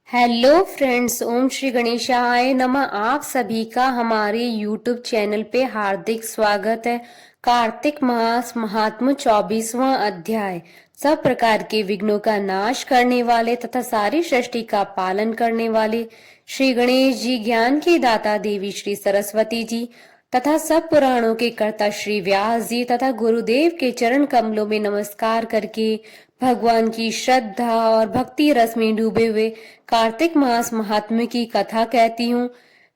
Hello friends, ओम श्री गणेशाय नमः। आप सभी का हमारे यूट्यूब चैनल पे हार्दिक स्वागत है। कार्तिक मास महात्म्य 24वां अध्याय। सब प्रकार के विघ्नों का नाश करने वाले तथा सारी सृष्टि का पालन करने वाले श्री गणेश जी, ज्ञान के दाता देवी श्री सरस्वती जी तथा सब पुराणों के कर्ता श्री व्यास जी तथा गुरुदेव के चरण कमलों में नमस्कार करके भगवान की श्रद्धा और भक्ति रस में डूबे हुए कार्तिक मास महात्म्य की कथा कहती हूँ।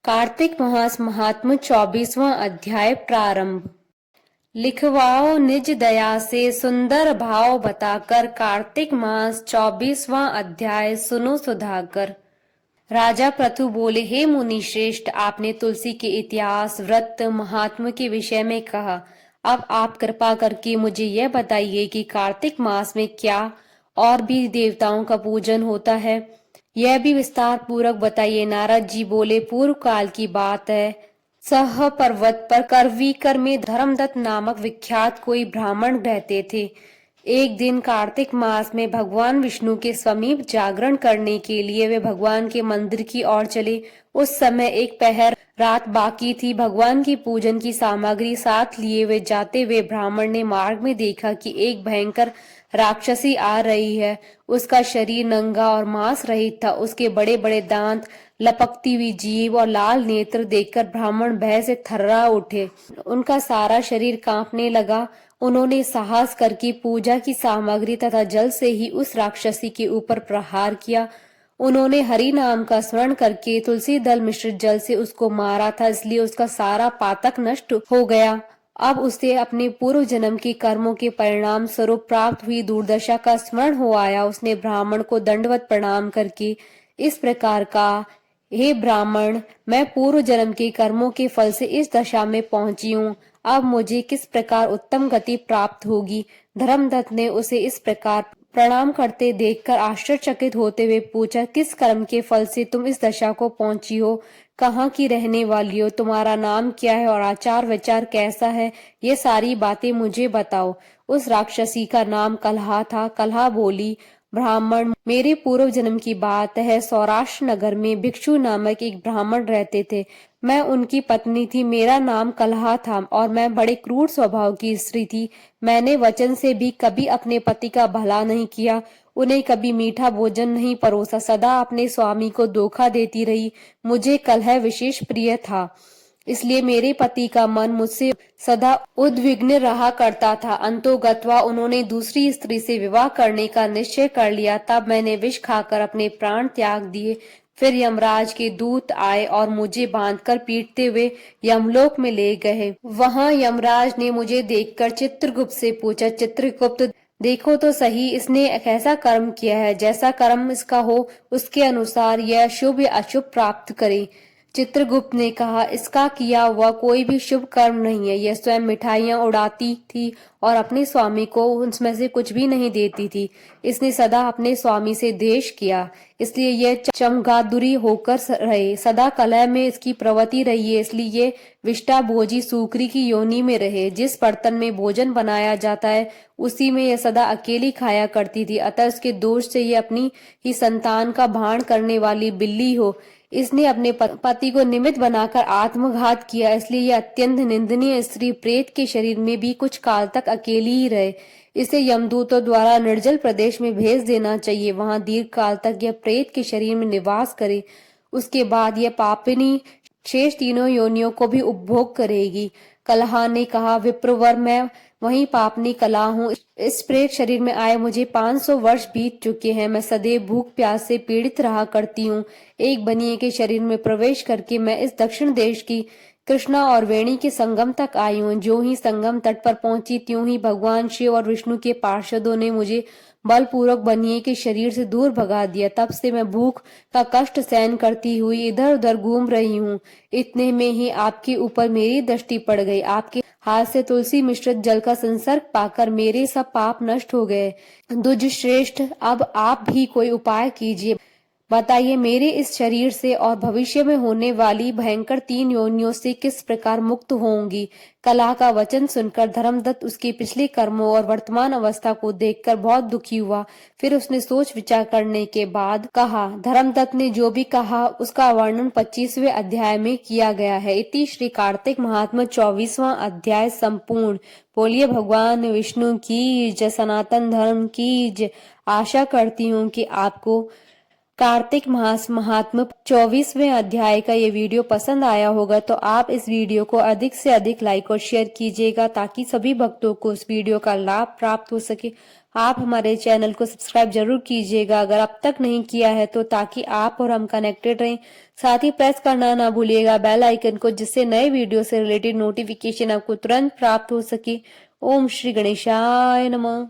कार्तिक मास महात्म्य 24वां अध्याय प्रारंभ। लिखवाओ निज दया से सुंदर भाव बताकर कार्तिक मास 24वां अध्याय सुनो सुधाकर। राजा प्रथु बोले, हे मुनि श्रेष्ठ, आपने तुलसी के इतिहास, व्रत, महात्म्य के विषय में कहा। अब आप कृपा करके मुझे यह बताइए कि कार्तिक मास में क्या और भी देवताओं का पूजन होता है, यह भी विस्तार पूर्वक बताइए। नारद जी बोले, पूर्व काल की बात है। सह पर्वत पर करवीकर में धर्मदत्त नामक विख्यात कोई ब्राह्मण रहते थे। एक दिन कार्तिक मास में भगवान विष्णु के समीप जागरण करने के लिए वे भगवान के मंदिर की ओर चले। उस समय एक पहर रात बाकी थी। भगवान की पूजन की सामग्री साथ लिए वे जाते हुए ब्राह्मण ने मार्ग में देखा कि एक भयंकर राक्षसी आ रही है। उसका शरीर नंगा और मांस रहित था। उसके बड़े बड़े दांत, लपकती हुई जीभ और लाल नेत्र देखकर ब्राह्मण भय से थर्रा उठे। उनका सारा शरीर कांपने लगा। उन्होंने साहस करके पूजा की सामग्री तथा जल से ही उस राक्षसी के ऊपर प्रहार किया। उन्होंने हरि नाम का स्मरण करके तुलसी दल मिश्रित जल से उसको मारा था, इसलिए उसका सारा पातक नष्ट हो गया। अब उसे अपने पूर्व जन्म के कर्मों के परिणाम स्वरूप प्राप्त हुई दुर्दशा का स्मरण हो आया। उसने ब्राह्मण को दंडवत प्रणाम करके इस प्रकार कहा, हे ब्राह्मण, मैं पूर्व जन्म के कर्मों के फल से इस दशा में पहुंची हूँ। अब मुझे किस प्रकार उत्तम गति प्राप्त होगी? धर्मदत्त ने उसे इस प्रकार प्रणाम करते देखकर आश्चर्यचकित होते हुए पूछा, किस कर्म के फल से तुम इस दशा को पहुंची हो? कहाँ की रहने वाली हो? तुम्हारा नाम क्या है और आचार विचार कैसा है? ये सारी बातें मुझे बताओ। उस राक्षसी का नाम कलहा था। कलहा बोली, ब्राह्मण, मेरे पूर्व जन्म की बात है। सौराष्ट्र नगर में भिक्षु नामक एक ब्राह्मण रहते थे। मैं उनकी पत्नी थी। मेरा नाम कलहा था और मैं बड़े क्रूर स्वभाव की स्त्री थी। मैंने वचन से भी कभी अपने पति का भला नहीं किया, उन्हें कभी मीठा भोजन नहीं परोसा, सदा अपने स्वामी को धोखा देती रही। मुझे कलह विशेष प्रिय था, इसलिए मेरे पति का मन मुझसे सदा उद्विग्न रहा करता था। अंतोगत्वा उन्होंने दूसरी स्त्री से विवाह करने का निश्चय कर लिया। तब मैंने विष खाकर अपने प्राण त्याग दिए। फिर यमराज के दूत आए और मुझे बांधकर पीटते हुए यमलोक में ले गए। वहां यमराज ने मुझे देखकर चित्रगुप्त से पूछा, चित्रगुप्त, देखो तो सही, इसने कैसा कर्म किया है। जैसा कर्म इसका हो उसके अनुसार यह शुभ या अशुभ प्राप्त करे। चित्रगुप्त ने कहा, इसका किया हुआ कोई भी शुभ कर्म नहीं है। यह स्वयं मिठाइयां उड़ाती थी और अपने स्वामी को उनमें से कुछ भी नहीं देती थी। इसने सदा अपने स्वामी से द्वेष किया, इसलिए यह चमगादुरी होकर रहे। सदा कलह में इसकी प्रवृत्ति रही है, इसलिए ये विष्टा भोजी सूकरी की योनि में रहे। जिस बर्तन में भोजन बनाया जाता है उसी में यह सदा अकेली खाया करती थी। अतः इसके दोष से ये अपनी ही संतान का भाण करने वाली बिल्ली हो। इसने अपने पति को निमित्त बनाकर आत्मघात किया, इसलिए यह अत्यंत निंदनीय स्त्री प्रेत के शरीर में भी कुछ काल तक अकेली ही रहे। इसे यमदूतों द्वारा निर्जल प्रदेश में भेज देना चाहिए। वहां दीर्घ काल तक यह प्रेत के शरीर में निवास करे। उसके बाद यह पापिनी शेष तीनों योनियों को भी उपभोग करेगी। कलहा ने कहा, विप्रवर, मैं वही पापनी कला हूँ। इस प्रेत शरीर में आए मुझे 500 वर्ष बीत चुके हैं। मैं सदैव भूख प्यास से पीड़ित रहा करती हूँ। एक बनिए के शरीर में प्रवेश करके मैं इस दक्षिण देश की कृष्णा और वेणी के संगम तक आई हूँ। जो ही संगम तट पर पहुंची त्यों ही भगवान शिव और विष्णु के पार्षदों ने मुझे बलपूर्वक बनिए के शरीर से दूर भगा दिया। तब से मैं भूख का कष्ट सहन करती हुई इधर उधर घूम रही हूँ। इतने में ही आपके ऊपर मेरी दृष्टि पड़ गई। आपके हाथ से तुलसी मिश्रित जल का संसर्ग पाकर मेरे सब पाप नष्ट हो गए। दुज श्रेष्ठ, अब आप भी कोई उपाय कीजिए। बताइए मेरे इस शरीर से और भविष्य में होने वाली भयंकर 3 योनियों से किस प्रकार मुक्त होंगी। कलह का वचन सुनकर धर्मदत्त उसके पिछले कर्मों और वर्तमान अवस्था को देखकर बहुत दुखी हुआ। फिर उसने सोच विचार करने के बाद कहा, धर्मदत्त ने जो भी कहा उसका वर्णन 25वें अध्याय में किया गया है। इति श्री कार्तिक महात्म्य 24वां अध्याय संपूर्ण। बोलिए भगवान विष्णु की जय, सनातन धर्म की जय। आशा करती हूँ कि आपको कार्तिक मास महात्म्य 24वें अध्याय का ये वीडियो पसंद आया होगा, तो आप इस वीडियो को अधिक से अधिक लाइक और शेयर कीजिएगा ताकि सभी भक्तों को इस वीडियो का लाभ प्राप्त हो सके। आप हमारे चैनल को सब्सक्राइब जरूर कीजिएगा अगर अब तक नहीं किया है तो, ताकि आप और हम कनेक्टेड रहें। साथ ही प्रेस करना ना भूलिएगा बेल आइकन को, जिससे नए वीडियो से रिलेटेड नोटिफिकेशन आपको तुरंत प्राप्त हो सके। ओम श्री गणेशाय नमः।